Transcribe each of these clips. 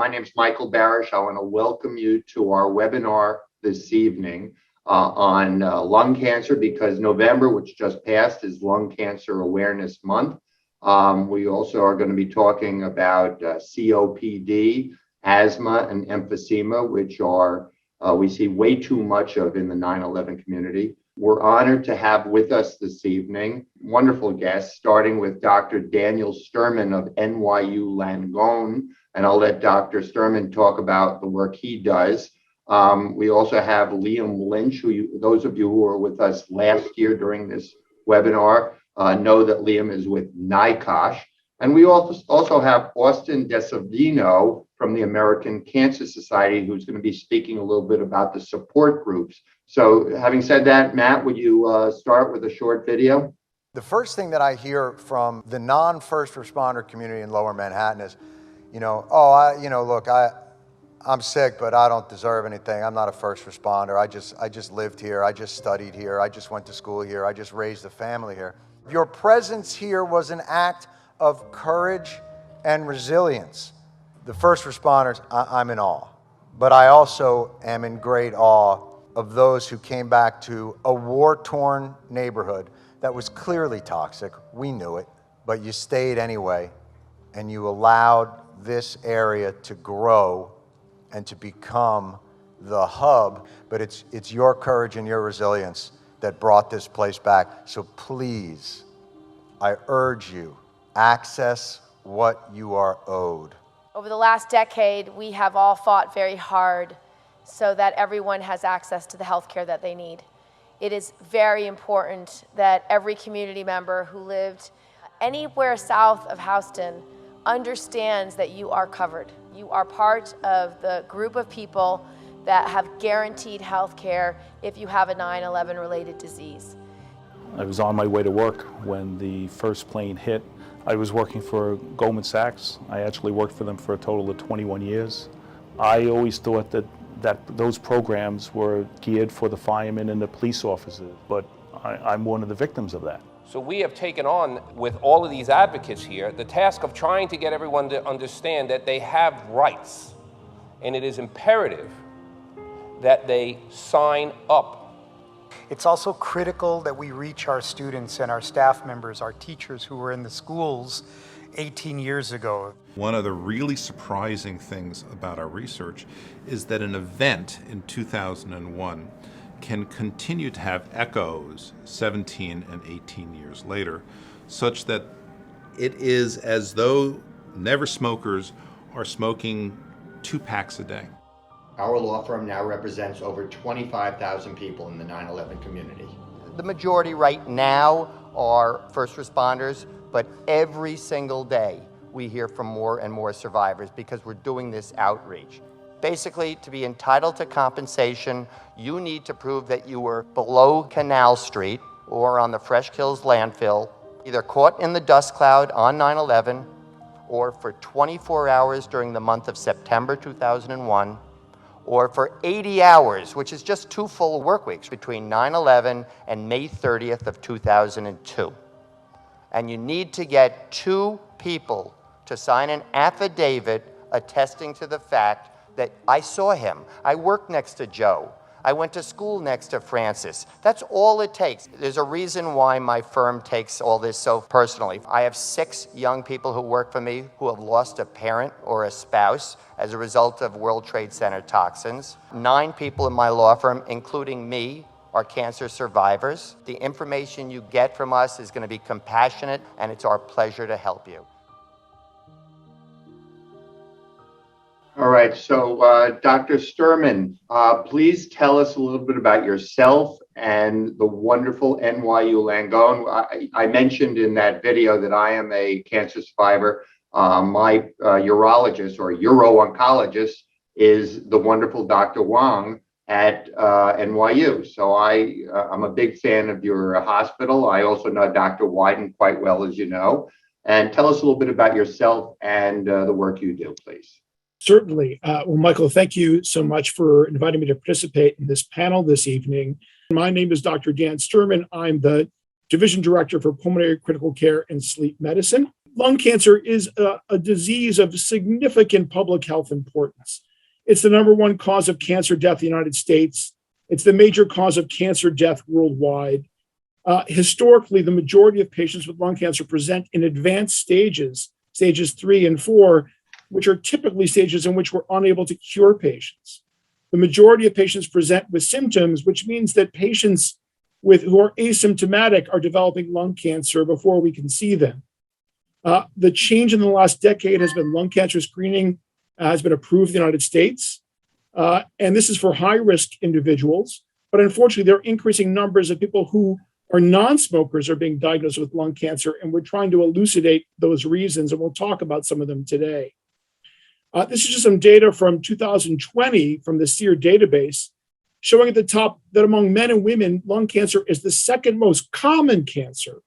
My name is Michael Barasch. I want to welcome you to our webinar this evening on lung cancer, because November, which just passed, is Lung Cancer Awareness Month. We also are going to be talking about COPD, asthma, and emphysema, which are we see way too much of in the 9/11 community. We're honored to have with us this evening wonderful guests, starting with Dr. Daniel Sterman of NYU Langone, and I'll let Dr. Sterman talk about the work he does. We also have Liam Lynch, who those of you who were with us last year during this webinar know that Liam is with NICOSH. And we also have Austin Desavino from the American Cancer Society, who's going to be speaking a little bit about the support groups. So having said that, Matt, would you start with a short video? The first thing that I hear from the non-first responder community in Lower Manhattan is, look, I'm sick, but I don't deserve anything. I'm not a first responder. I just lived here. I just studied here. I just went to school here. I just raised a family here. Your presence here was an act of courage and resilience. The first responders, I'm in awe. But I also am in great awe of those who came back to a war-torn neighborhood that was clearly toxic. We knew it, but you stayed anyway, and you allowed this area to grow and to become the hub. But it's your courage and your resilience that brought this place back. So please, I urge you, access what you are owed. Over the last decade, we have all fought very hard so that everyone has access to the health care that they need. It is very important that every community member who lived anywhere south of Houston understands that you are covered. You are part of the group of people that have guaranteed health care if you have a 9/11 related disease. I was on my way to work when the first plane hit. I was working for Goldman Sachs. I actually worked for them for a total of 21 years. I always thought that those programs were geared for the firemen and the police officers, but I'm one of the victims of that. So we have taken on, with all of these advocates here, the task of trying to get everyone to understand that they have rights, and it is imperative that they sign up. It's also critical that we reach our students and our staff members, our teachers who were in the schools 18 years ago. One of the really surprising things about our research is that an event in 2001 can continue to have echoes 17 and 18 years later, such that it is as though never smokers are smoking 2 packs a day. Our law firm now represents over 25,000 people in the 9/11 community. The majority right now are first responders, but every single day we hear from more and more survivors because we're doing this outreach. Basically, to be entitled to compensation, you need to prove that you were below Canal Street or on the Fresh Kills landfill, either caught in the dust cloud on 9/11 or for 24 hours during the month of September 2001, or for 80 hours, which is just 2 full work weeks between 9/11 and May 30th of 2002. And you need to get 2 people to sign an affidavit attesting to the fact that I saw him. I worked next to Joe. I went to school next to Francis. That's all it takes. There's a reason why my firm takes all this so personally. I have 6 young people who work for me who have lost a parent or a spouse as a result of World Trade Center toxins. 9 people in my law firm, including me, are cancer survivors. The information you get from us is going to be compassionate, and it's our pleasure to help you. All right, so Dr. Sterman, please tell us a little bit about yourself and the wonderful NYU Langone. I mentioned in that video that I am a cancer survivor. My urologist or uro-oncologist is the wonderful Dr. Wang at NYU. So I'm a big fan of your hospital. I also know Dr. Wyden quite well, as you know. And tell us a little bit about yourself and the work you do, please. Certainly. Well, Michael, thank you so much for inviting me to participate in this panel this evening. My name is Dr. Dan Sterman. I'm the Division Director for Pulmonary Critical Care and Sleep Medicine. lung cancer is a disease of significant public health importance. It's the number one cause of cancer death in the United States. It's the major cause of cancer death worldwide. Historically, the majority of patients with lung cancer present in advanced stages, stages 3 and 4, which are typically stages in which we're unable to cure patients. The majority of patients present with symptoms, which means that patients who are asymptomatic are developing lung cancer before we can see them. The change in the last decade has been lung cancer screening has been approved in the United States. And this is for high-risk individuals. But unfortunately, there are increasing numbers of people who are non-smokers are being diagnosed with lung cancer, and we're trying to elucidate those reasons, and we'll talk about some of them today. This is just some data from 2020 from the SEER database, showing at the top that among men and women, lung cancer is the second most common cancer.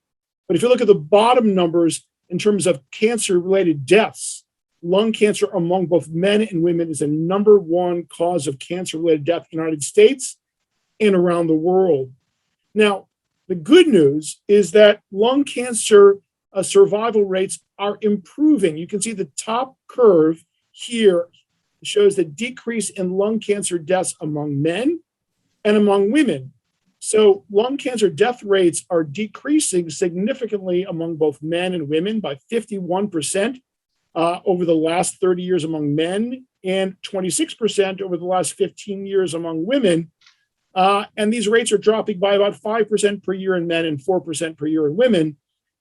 But if you look at the bottom numbers in terms of cancer-related deaths, lung cancer among both men and women is the number one cause of cancer-related death in the United States and around the world. Now, the good news is that lung cancer survival rates are improving. You can see the top curve here shows the decrease in lung cancer deaths among men and among women. So lung cancer death rates are decreasing significantly among both men and women by 51% over the last 30 years among men and 26% over the last 15 years among women. And these rates are dropping by about 5% per year in men and 4% per year in women.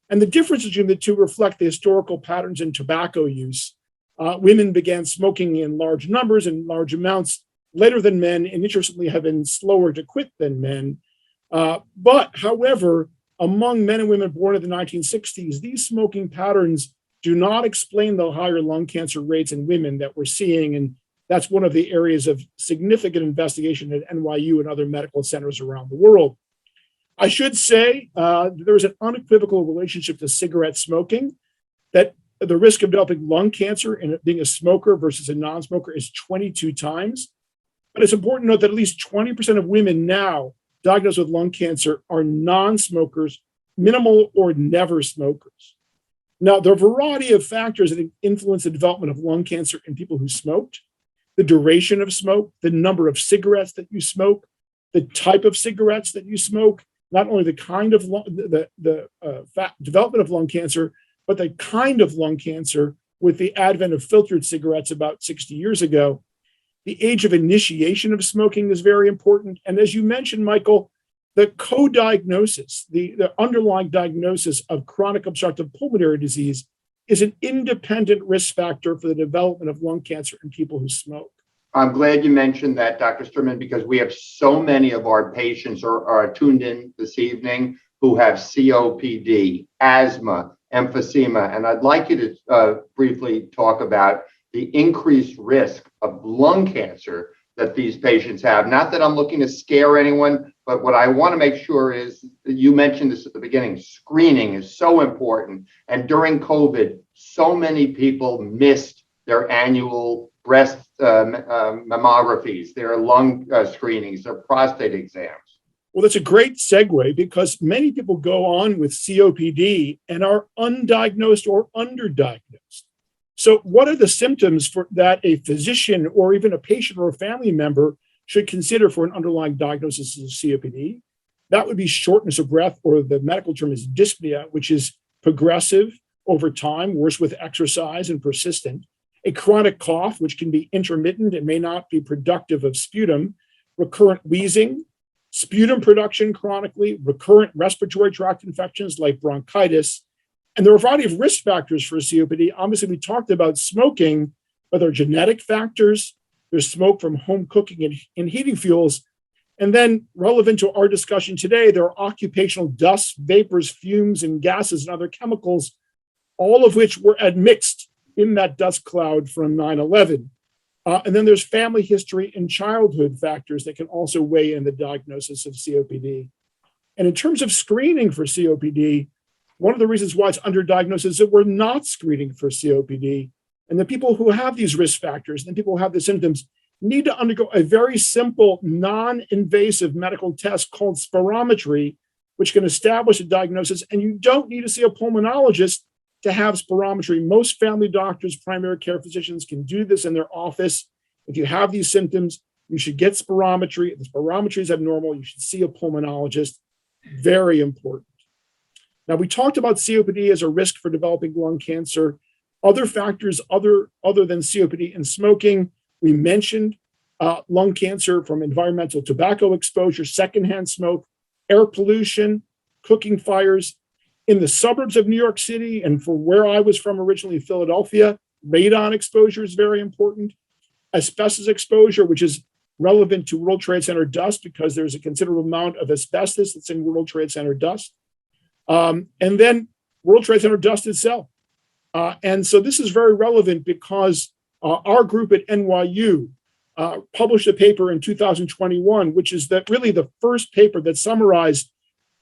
And the difference between the two reflect the historical patterns in tobacco use. Women began smoking in large numbers and large amounts later than men, and interestingly have been slower to quit than men. But however, among men and women born in the 1960s, these smoking patterns do not explain the higher lung cancer rates in women that we're seeing. And that's one of the areas of significant investigation at NYU and other medical centers around the world. I should say there is an unequivocal relationship to cigarette smoking, that the risk of developing lung cancer and being a smoker versus a non-smoker is 22 times. But it's important to note that at least 20% of women now diagnosed with lung cancer are non-smokers, minimal or never smokers. Now, there are a variety of factors that influence the development of lung cancer in people who smoked: the duration of smoke, the number of cigarettes that you smoke, the type of cigarettes that you smoke, not only the kind of development of lung cancer, but the kind of lung cancer with the advent of filtered cigarettes about 60 years ago. The age of initiation of smoking is very important. And as you mentioned, Michael, the co-diagnosis, the underlying diagnosis of chronic obstructive pulmonary disease is an independent risk factor for the development of lung cancer in people who smoke. I'm glad you mentioned that, Dr. Sterman, because we have so many of our patients are tuned in this evening who have COPD, asthma, emphysema, and I'd like you to briefly talk about the increased risk of lung cancer that these patients have. Not that I'm looking to scare anyone, but what I want to make sure is, you mentioned this at the beginning, screening is so important. And during COVID, so many people missed their annual breast mammographies, their lung screenings, their prostate exams. Well, that's a great segue, because many people go on with COPD and are undiagnosed or underdiagnosed. So what are the symptoms that a physician or even a patient or a family member should consider for an underlying diagnosis of COPD? That would be shortness of breath, or the medical term is dyspnea, which is progressive over time, worse with exercise and persistent. A chronic cough, which can be intermittent and may not be productive of sputum. Recurrent wheezing, sputum production chronically, recurrent respiratory tract infections like bronchitis. And there are a variety of risk factors for COPD. Obviously, we talked about smoking, but there are genetic factors. There's smoke from home cooking and heating fuels. And then, relevant to our discussion today, there are occupational dust, vapors, fumes, and gases and other chemicals, all of which were admixed in that dust cloud from 9/11. And then there's family history and childhood factors that can also weigh in the diagnosis of COPD. And in terms of screening for COPD, one of the reasons why it's underdiagnosed is that we're not screening for COPD. And the people who have these risk factors and the people who have the symptoms need to undergo a very simple, non-invasive medical test called spirometry, which can establish a diagnosis. And you don't need to see a pulmonologist to have spirometry. Most family doctors, primary care physicians can do this in their office. If you have these symptoms, you should get spirometry. If the spirometry is abnormal, you should see a pulmonologist. Very important. Now, we talked about COPD as a risk for developing lung cancer. Other factors other than COPD and smoking, we mentioned lung cancer from environmental tobacco exposure, secondhand smoke, air pollution, cooking fires. In the suburbs of New York City, and for where I was from originally, Philadelphia, radon exposure is very important. Asbestos exposure, which is relevant to World Trade Center dust because there's a considerable amount of asbestos that's in World Trade Center dust. And then World Trade Center dust itself. And so this is very relevant because our group at NYU published a paper in 2021, which is that really the first paper that summarized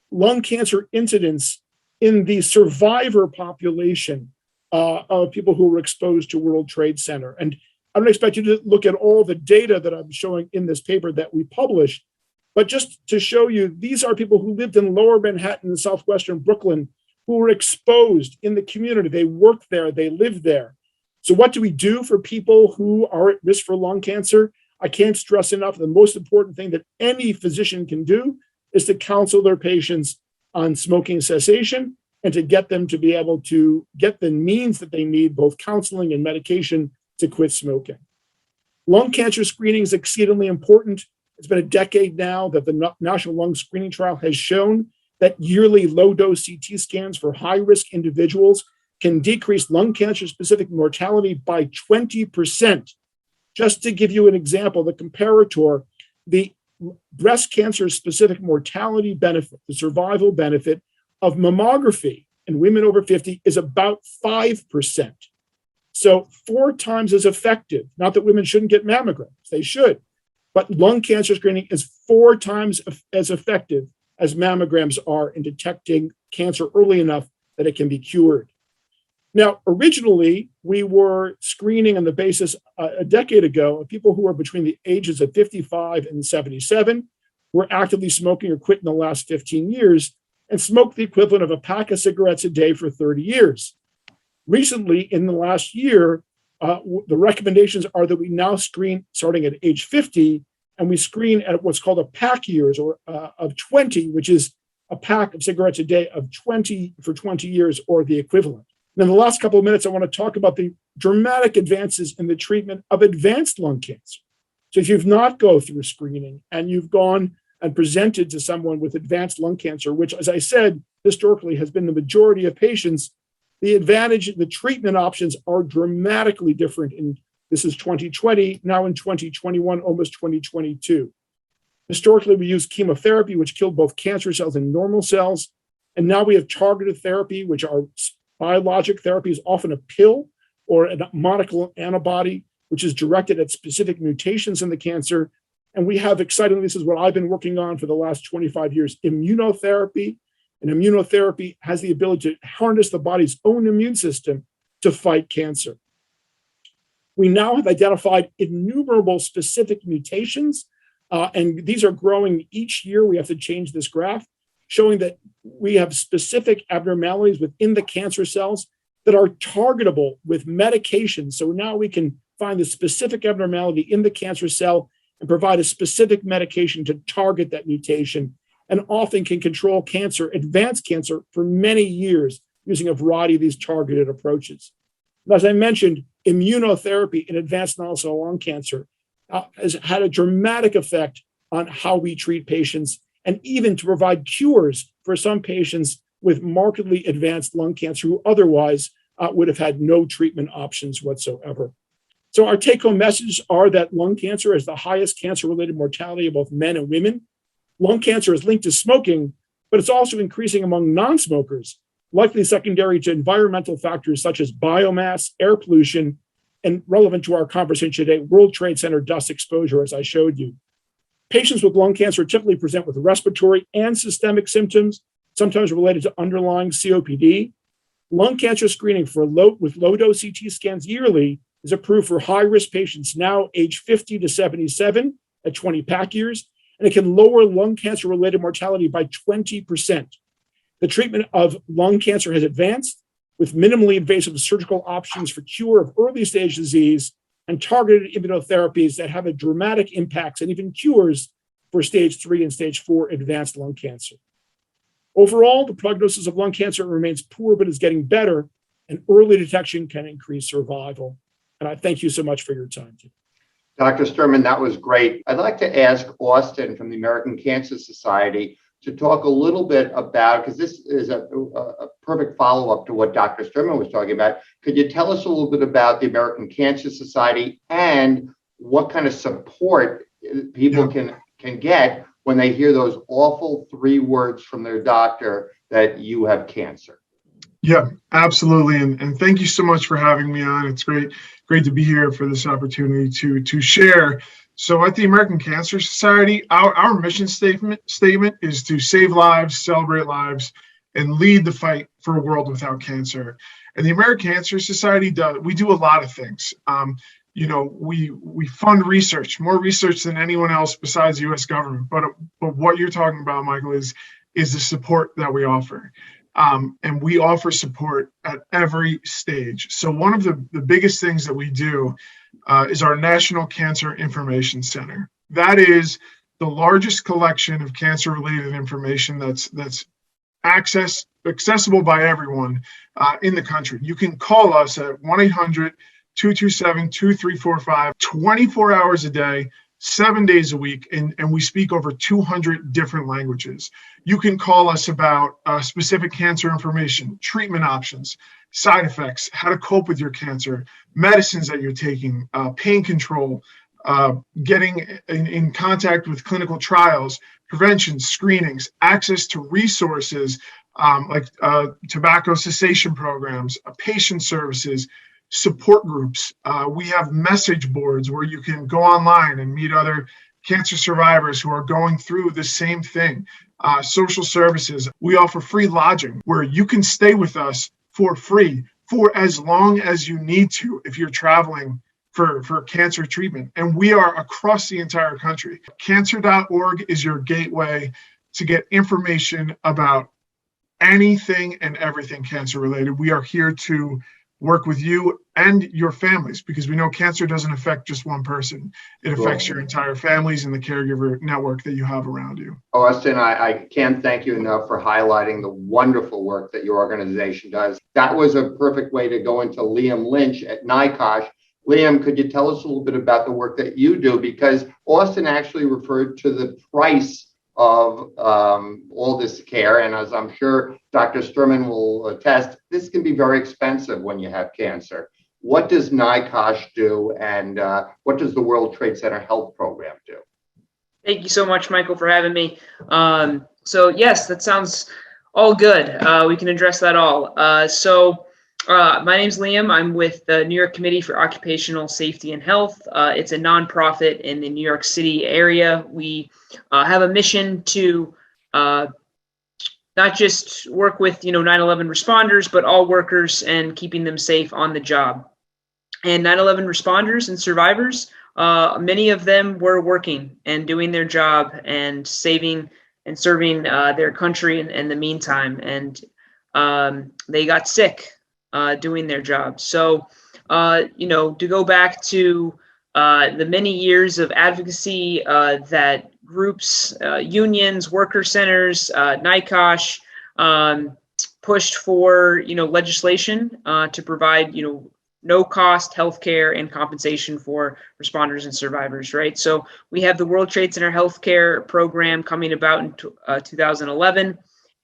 lung cancer incidence in the survivor population of people who were exposed to World Trade Center. And I don't expect you to look at all the data that I'm showing in this paper that we published, but just to show you, these are people who lived in lower Manhattan and southwestern Brooklyn who were exposed in the community. They worked there, they lived there. So what do we do for people who are at risk for lung cancer? I can't stress enough, the most important thing that any physician can do is to counsel their patients on smoking cessation and to get them to be able to get the means that they need, both counseling and medication, to quit smoking. Lung cancer screening is exceedingly important. It's been a decade now that the National Lung Screening Trial has shown that yearly low-dose CT scans for high-risk individuals can decrease lung cancer-specific mortality by 20%. Just to give you an example, the comparator, the breast cancer-specific mortality benefit, the survival benefit of mammography in women over 50 is about 5%. So 4 times as effective. Not that women shouldn't get mammograms, they should. But lung cancer screening is 4 times as effective as mammograms are in detecting cancer early enough that it can be cured. Now, originally, we were screening on the basis a decade ago of people who were between the ages of 55 and 77, who were actively smoking or quit in the last 15 years, and smoked the equivalent of a pack of cigarettes a day for 30 years. Recently, in the last year, the recommendations are that we now screen starting at age 50, and we screen at what's called a pack years or of 20, which is a pack of cigarettes a day of 20 for 20 years or the equivalent. And in the last couple of minutes, I want to talk about the dramatic advances in the treatment of advanced lung cancer. So if you've not gone through screening and you've gone and presented to someone with advanced lung cancer, which, as I said, historically has been the majority of patients, the advantage, the treatment options are dramatically different. And this is 2020, now in 2021, almost 2022. Historically, we used chemotherapy, which killed both cancer cells and normal cells. And now we have targeted therapy, which are biologic therapy, is often a pill or a monoclonal antibody, which is directed at specific mutations in the cancer. And we have exciting, this is what I've been working on for the last 25 years, immunotherapy. And immunotherapy has the ability to harness the body's own immune system to fight cancer. We now have identified innumerable specific mutations, and these are growing each year. We have to change this graph, showing that we have specific abnormalities within the cancer cells that are targetable with medication. So now we can find the specific abnormality in the cancer cell and provide a specific medication to target that mutation, and often can control cancer, advanced cancer, for many years using a variety of these targeted approaches. And as I mentioned, immunotherapy in advanced non-small cell lung cancer has had a dramatic effect on how we treat patients, and even to provide cures for some patients with markedly advanced lung cancer who otherwise would have had no treatment options whatsoever. So our take-home messages are that lung cancer is the highest cancer-related mortality of both men and women. Lung cancer is linked to smoking, but it's also increasing among non-smokers, likely secondary to environmental factors such as biomass, air pollution, and relevant to our conversation today, World Trade Center dust exposure, as I showed you. Patients with lung cancer typically present with respiratory and systemic symptoms, sometimes related to underlying COPD. Lung cancer screening with low-dose CT scans yearly is approved for high-risk patients now age 50 to 77 at 20 pack years, and it can lower lung cancer-related mortality by 20%. The treatment of lung cancer has advanced. with minimally invasive surgical options for cure of early stage disease and targeted immunotherapies that have a dramatic impacts and even cures for stage 3 and stage 4 advanced lung cancer. Overall, the prognosis of lung cancer remains poor but is getting better, and early detection can increase survival. And I thank you so much for your time. Dr. Sterman, that was great. I'd like to ask Austin from the American Cancer Society to talk a little bit about, because this is a perfect follow-up to what Dr. Sterman was talking about. Could you tell us a little bit about the American Cancer Society and what kind of support people can get when they hear those awful 3 words from their doctor that you have cancer? Yeah, absolutely. And thank you so much for having me on. It's great to be here for this opportunity to share. So at the American Cancer Society, our mission statement is to save lives, celebrate lives, and lead the fight for a world without cancer. And the American Cancer Society we do a lot of things. We fund research, more research than anyone else besides the U.S. government. But what you're talking about, Michael, is the support that we offer. And we offer support at every stage. So one of the biggest things that we do is our National Cancer Information Center. That is the largest collection of cancer-related information that's accessible by everyone in the country. You can call us at 1-800-227-2345, 24 hours a day, 7 days a week, and we speak over 200 different languages. You can call us about specific cancer information, treatment options, side effects, how to cope with your cancer, medicines that you're taking, pain control, getting in contact with clinical trials, prevention, screenings, access to resources like tobacco cessation programs, patient services, support groups. We have message boards where you can go online and meet other cancer survivors who are going through the same thing. Social services. We offer free lodging where you can stay with us for free for as long as you need to if you're traveling for cancer treatment. And we are across the entire country. Cancer.org is your gateway to get information about anything and everything cancer related. We are here to work with you and your families, because we know cancer doesn't affect just one person. It affects your entire families and the caregiver network that you have around you. Austin, I can't thank you enough for highlighting the wonderful work that your organization does. That was a perfect way to go into Liam Lynch at NICOSH. Liam, could you tell us a little bit about the work that you do? Because Austin actually referred to the price of all this care. And as I'm sure Dr. Sterman will attest, this can be very expensive when you have cancer. What does NICOSH do, and what does the World Trade Center Health Program do? Thank you so much, Michael, for having me. So yes, that sounds all good. We can address that all. My name's Liam. I'm with the New York Committee for Occupational Safety and Health. It's a nonprofit in the New York City area. We have a mission to not just work with 9/11 responders, but all workers and keeping them safe on the job. And 9/11 responders and survivors, many of them were working and doing their job and saving and serving their country in the meantime. And they got sick doing their job. So, to go back to the many years of advocacy that groups, unions, worker centers, NICOSH pushed for, legislation to provide, no-cost healthcare and compensation for responders and survivors, right? So we have the World Trade Center Healthcare Program coming about in 2011,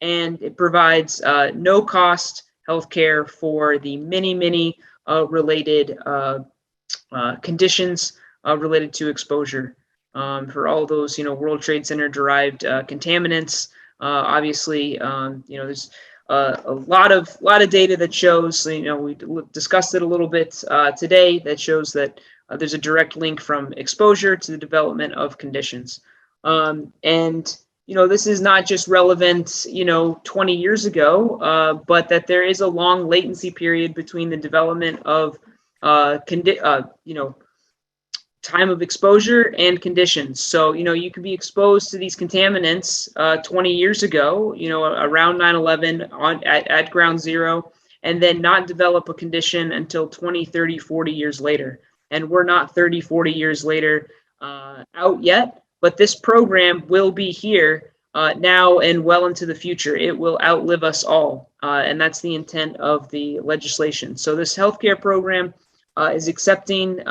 and it provides no-cost healthcare for the many related conditions related to exposure. For all those, World Trade Center derived contaminants. Obviously, there's a lot of data that shows, we discussed it a little bit today, that shows that there's a direct link from exposure to the development of conditions. This is not just relevant, 20 years ago, but that there is a long latency period between the development of, time of exposure and conditions. So, you could be exposed to these contaminants 20 years ago, around 9/11 at ground zero, and then not develop a condition until 20, 30, 40 years later. And we're not 30, 40 years later out yet, but this program will be here now and well into the future. It will outlive us all, and that's the intent of the legislation. So this healthcare program is accepting,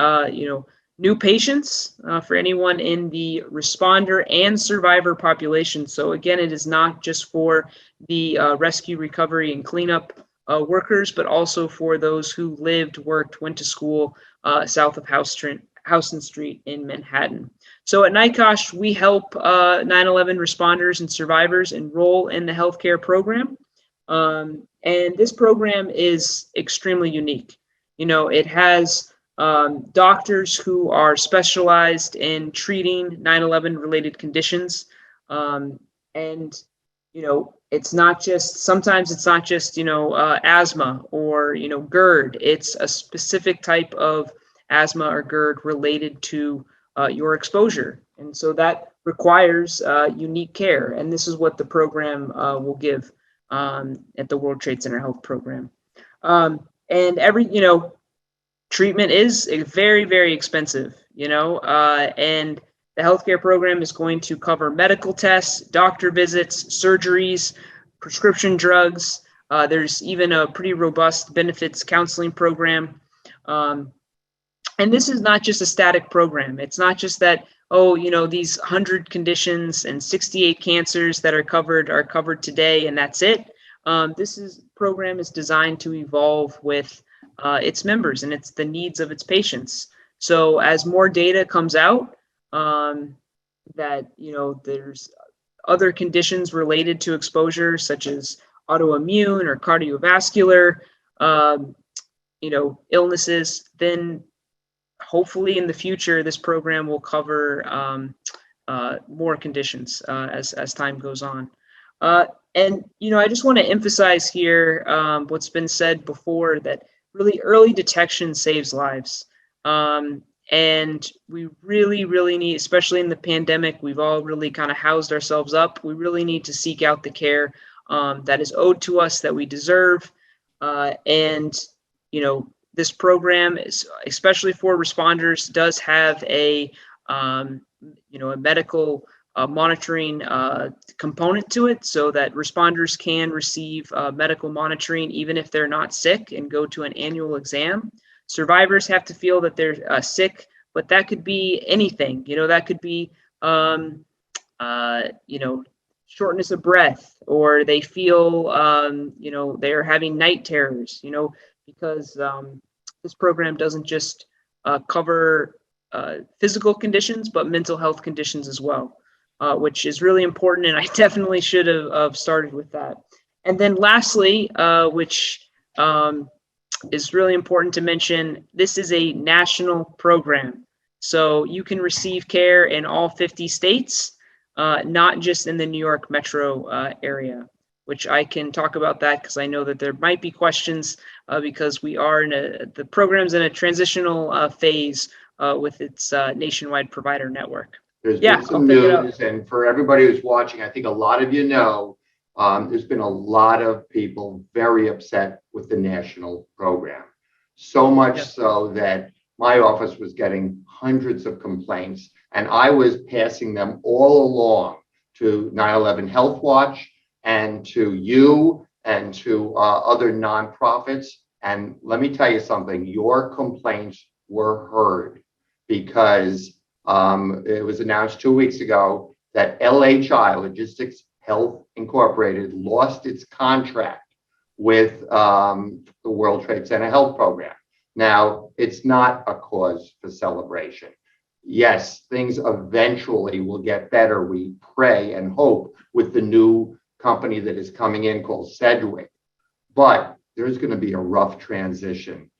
new patients for anyone in the responder and survivor population. So again, it is not just for the rescue, recovery, and cleanup workers, but also for those who lived, worked, went to school south of Houston Street in Manhattan. So at NICOSH, we help 9/11 responders and survivors enroll in the healthcare program. And this program is extremely unique. It has doctors who are specialized in treating 9/11 related conditions. And, it's not just, sometimes it's not just, asthma or, GERD. It's a specific type of asthma or GERD related to your exposure. And so that requires unique care. And this is what the program will give at the World Trade Center Health Program. And treatment is very, very expensive, and the healthcare program is going to cover medical tests, doctor visits, surgeries, prescription drugs. There's even a pretty robust benefits counseling program. And this is not just a static program. It's not just that, these 100 conditions and 68 cancers that are covered today, and that's it. This program is designed to evolve with its members and it's the needs of its patients. So as more data comes out, that, there's other conditions related to exposure, such as autoimmune or cardiovascular, illnesses, then hopefully in the future, this program will cover more conditions as time goes on. And, I just want to emphasize here what's been said before, that really early detection saves lives. And we really, really need, especially in the pandemic, we've all really kind of housed ourselves up. We really need to seek out the care that is owed to us, that we deserve. And, this program is, especially for responders, does have a medical monitoring component to it, so that responders can receive medical monitoring even if they're not sick and go to an annual exam. Survivors have to feel that they're sick, but that could be anything. That could be shortness of breath, or they feel they're having night terrors. Because this program doesn't just cover physical conditions, but mental health conditions as well, which is really important. And I definitely should have started with that. And then lastly, which is really important to mention, this is a national program. So you can receive care in all 50 states, not just in the New York metro area, which I can talk about that because I know that there might be questions because we are the program's in a transitional phase with its nationwide provider network. There's been some news, and for everybody who's watching, I think a lot of you know, there's been a lot of people very upset with the national program. So much so that my office was getting hundreds of complaints, and I was passing them all along to 9/11 Health Watch and to you and to other nonprofits. And let me tell you something, your complaints were heard, because it was announced 2 weeks ago that LHI, Logistics Health Incorporated, lost its contract with the World Trade Center Health Program. Now, it's not a cause for celebration. Yes, things eventually will get better, we pray and hope, with the new company that is coming in called Sedgwick. But there's going to be a rough transition.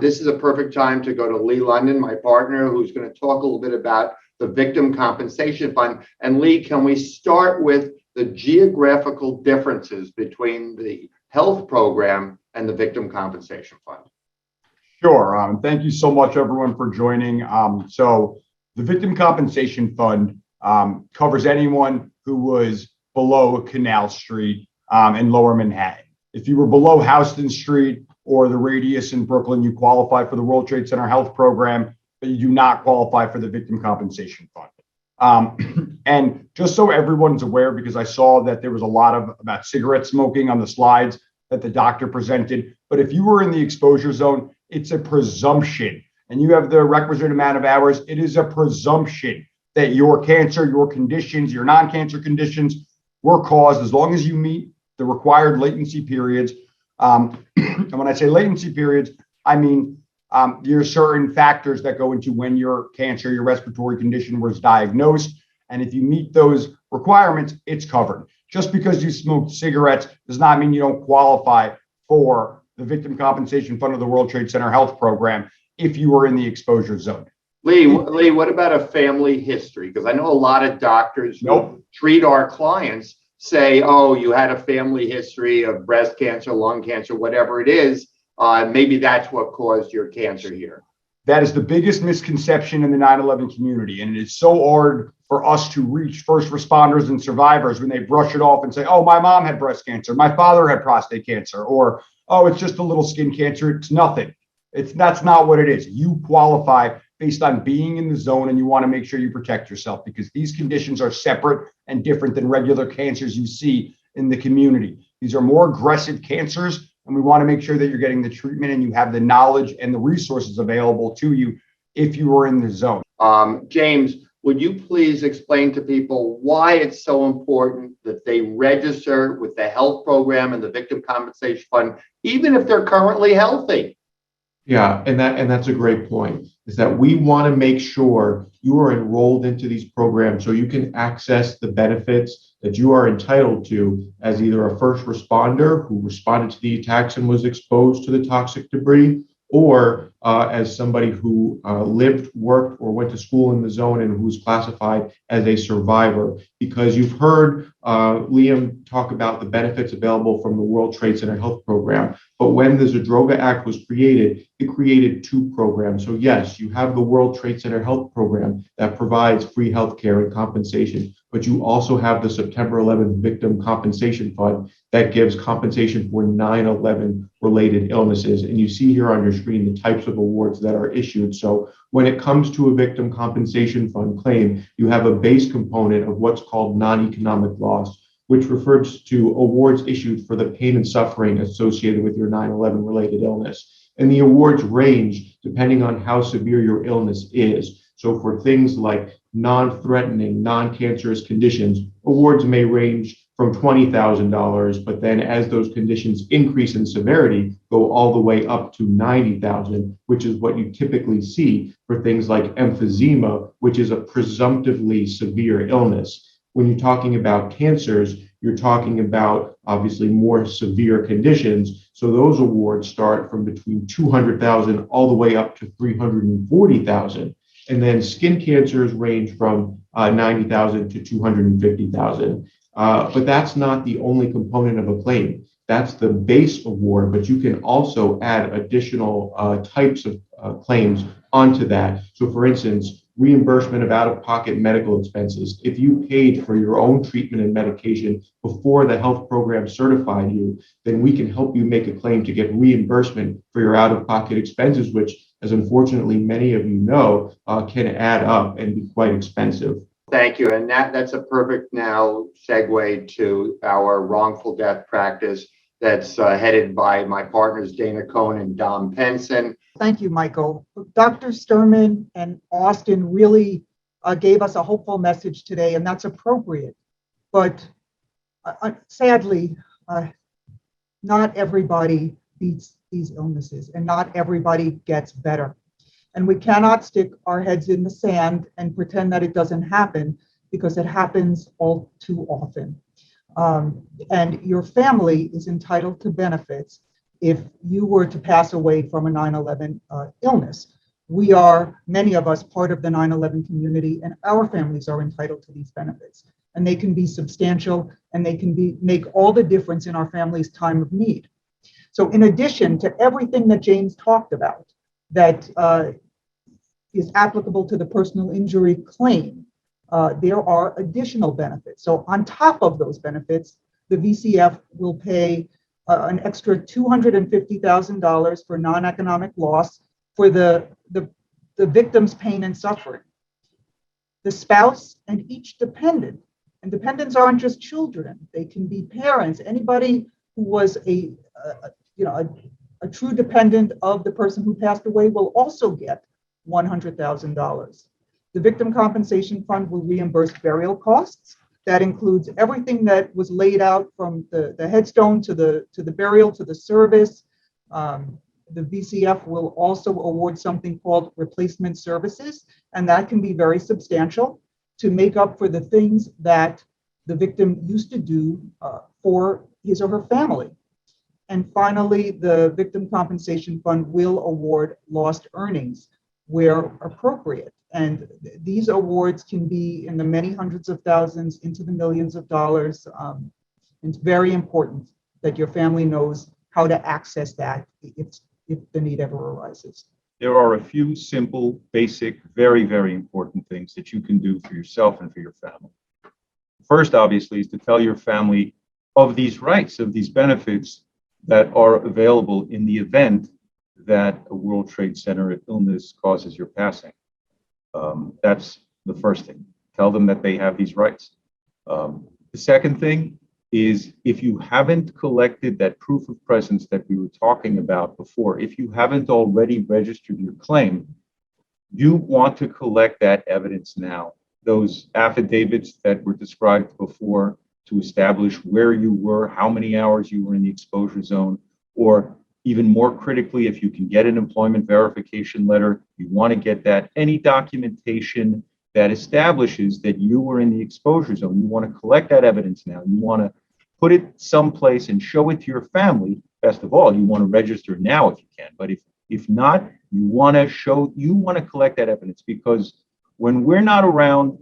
This is a perfect time to go to Lee London, my partner, who's going to talk a little bit about the Victim Compensation Fund. And Lee, can we start with the geographical differences between the health program and the Victim Compensation Fund? Sure. Thank you so much, everyone, for joining. So the Victim Compensation Fund covers anyone who was below Canal Street in Lower Manhattan. if you were below Houston Street or the Radius in Brooklyn, you qualify for the World Trade Center Health Program, but you do not qualify for the Victim Compensation Fund. And just so everyone's aware, because I saw that there was a lot about cigarette smoking on the slides that the doctor presented, but if you were in the exposure zone, it's a presumption, and you have the requisite amount of hours, it is a presumption that your cancer, your conditions, your non-cancer conditions were caused as long as you meet the required latency periods. And when I say latency periods, I mean there are certain factors that go into when your cancer, your respiratory condition was diagnosed. And if you meet those requirements, it's covered. Just because you smoked cigarettes does not mean you don't qualify for the Victim Compensation Fund of the World Trade Center Health Program if you were in the exposure zone. Lee, what about a family history? Because I know a lot of doctors who treat our clients say, oh, you had a family history of breast cancer, lung cancer, whatever it is. Maybe that's what caused your cancer here. That is the biggest misconception in the 9/11 community. And it is so hard for us to reach first responders and survivors when they brush it off and say, oh, my mom had breast cancer, my father had prostate cancer, or, oh, it's just a little skin cancer. It's nothing. That's not what it is. You qualify based on being in the zone, and you want to make sure you protect yourself because these conditions are separate and different than regular cancers you see in the community. These are more aggressive cancers, and we want to make sure that you're getting the treatment and you have the knowledge and the resources available to you if you are in the zone. James, would you please explain to people why it's so important that they register with the health program and the Victim Compensation Fund, even if they're currently healthy? Yeah, and that's a great point, is that we want to make sure you are enrolled into these programs so you can access the benefits that you are entitled to as either a first responder who responded to the attacks and was exposed to the toxic debris, or as somebody who lived, worked, or went to school in the zone and who's classified as a survivor. Because you've heard Liam talk about the benefits available from the World Trade Center Health Program. But when the Zadroga Act was created, it created two programs. So yes, you have the World Trade Center Health Program that provides free health care and compensation, but you also have the September 11th Victim Compensation Fund that gives compensation for 9/11 related illnesses. And you see here on your screen the types of awards that are issued. So when it comes to a Victim Compensation Fund claim, you have a base component of what's called non-economic loss, which refers to awards issued for the pain and suffering associated with your 9/11 related illness. And the awards range depending on how severe your illness is. So for things like non-threatening, non-cancerous conditions, awards may range from $20,000, but then as those conditions increase in severity, go all the way up to $90,000, which is what you typically see for things like emphysema, which is a presumptively severe illness. When you're talking about cancers, you're talking about obviously more severe conditions. So those awards start from between $200,000 all the way up to $340,000. And then skin cancers range from $90,000 to $250,000. But that's not the only component of a claim. That's the base award, but you can also add additional types of claims onto that. So for instance, reimbursement of out-of-pocket medical expenses. If you paid for your own treatment and medication before the health program certified you, then we can help you make a claim to get reimbursement for your out-of-pocket expenses, which, as unfortunately many of you know, can add up and be quite expensive. Thank you. And that's a perfect now segue to our wrongful death practice that's headed by my partners, Dana Cohn and Dom Penson. Thank you, Michael. Dr. Sterman and Austin really gave us a hopeful message today, and that's appropriate. But sadly, not everybody beats these illnesses, and not everybody gets better. And we cannot stick our heads in the sand and pretend that it doesn't happen, because it happens all too often. And your family is entitled to benefits if you were to pass away from a 9/11 illness. We are, many of us, part of the 9/11 community, and our families are entitled to these benefits. And they can be substantial, and they can make all the difference in our family's time of need. So in addition to everything that James talked about that is applicable to the personal injury claim, there are additional benefits. So on top of those benefits, the VCF will pay an extra $250,000 for non-economic loss for the victim's pain and suffering. The spouse and each dependent, and dependents aren't just children, they can be parents, anybody who was a true dependent of the person who passed away will also get $100,000. The Victim Compensation Fund will reimburse burial costs. That includes everything that was laid out from the headstone to the burial to the service. The VCF will also award something called replacement services, and that can be very substantial to make up for the things that the victim used to do for his or her family. And finally, the Victim Compensation Fund will award lost earnings where appropriate. And these awards can be in the many hundreds of thousands into the millions of dollars. It's very important that your family knows how to access that if the need ever arises. There are a few simple, basic, very, very important things that you can do for yourself and for your family. First, obviously, is to tell your family of these rights, of these benefits that are available in the event that a World Trade Center illness causes your passing. That's the first thing. Tell them that they have these rights. The second thing is, if you haven't collected that proof of presence that we were talking about before, if you haven't already registered your claim, you want to collect that evidence now. Those affidavits that were described before to establish where you were, how many hours you were in the exposure zone, or even more critically, if you can get an employment verification letter, you want to get that. Any documentation that establishes that you were in the exposure zone, you want to collect that evidence now. You want to put it someplace and show it to your family. Best of all, you want to register now if you can. But if not, you want to collect that evidence, because when we're not around,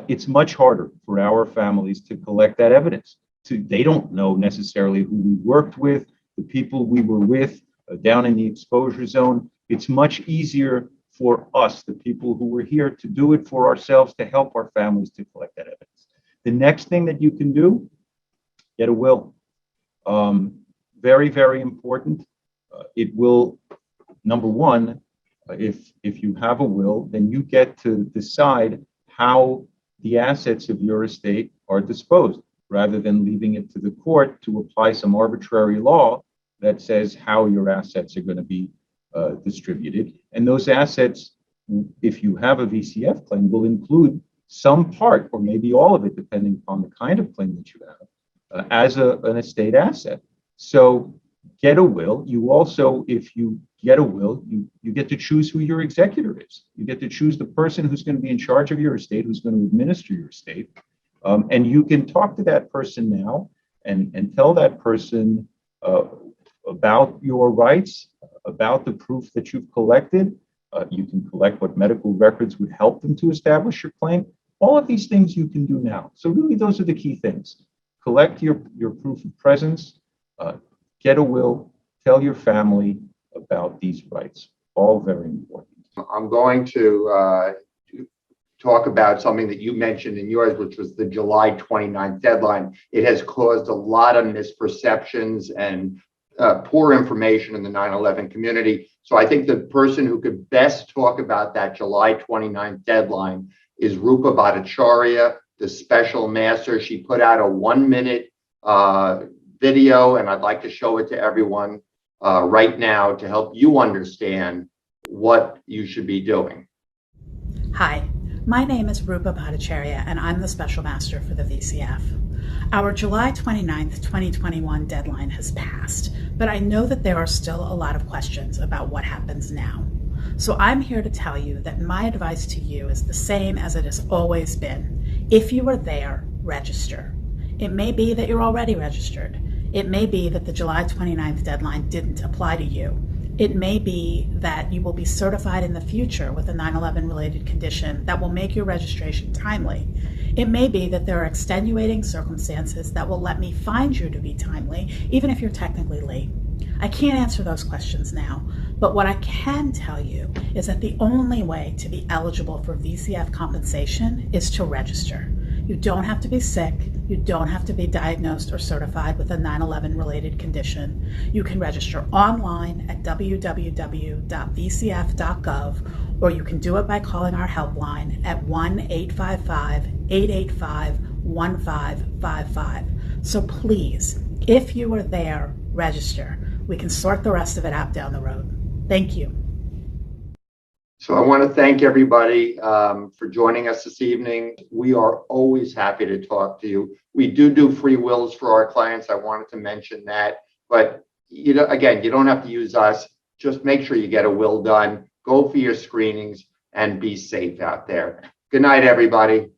it's much harder for our families to collect that evidence. They don't know necessarily who we worked with, the people we were with down in the exposure zone. It's much easier for us, the people who were here, to do it for ourselves, to help our families to collect that evidence. The next thing that you can do, get a will. Very, very important. It will, number one, if you have a will, then you get to decide how the assets of your estate are disposed, rather than leaving it to the court to apply some arbitrary law that says how your assets are going to be distributed. And those assets, if you have a VCF claim, will include some part, or maybe all of it, depending upon the kind of claim that you have, as an estate asset. So get a will. You also, if you get a will, you get to choose who your executor is. You get to choose the person who's going to be in charge of your estate, who's going to administer your estate. And you can talk to that person now and tell that person about your rights, about the proof that you've collected. You can collect what medical records would help them to establish your claim. All of these things you can do now. So really, those are the key things. Collect your proof of presence, get a will, tell your family about these rights. All very important. I'm going to talk about something that you mentioned in yours, which was the July 29th deadline. It has caused a lot of misperceptions and poor information in the 9/11 community. So I think the person who could best talk about that July 29th deadline is Rupa Bhattacharya, the special master. She put out a 1-minute video, and I'd like to show it to everyone right now to help you understand what you should be doing. Hi, my name is Rupa Bhattacharya, and I'm the Special Master for the VCF. Our July 29th, 2021 deadline has passed, but I know that there are still a lot of questions about what happens now. So I'm here to tell you that my advice to you is the same as it has always been. If you are there, register. It may be that you're already registered. It may be that the July 29th deadline didn't apply to you. It may be that you will be certified in the future with a 9/11 related condition that will make your registration timely. It may be that there are extenuating circumstances that will let me find you to be timely, even if you're technically late. I can't answer those questions now, but what I can tell you is that the only way to be eligible for VCF compensation is to register. You don't have to be sick. You don't have to be diagnosed or certified with a 9/11 related condition. You can register online at www.vcf.gov, or you can do it by calling our helpline at 1-855-885-1555. So please, if you are there, register. We can sort the rest of it out down the road. Thank you. So I want to thank everybody for joining us this evening. We are always happy to talk to you. We do free wills for our clients. I wanted to mention that. But again, you don't have to use us. Just make sure you get a will done. Go for your screenings and be safe out there. Good night, everybody.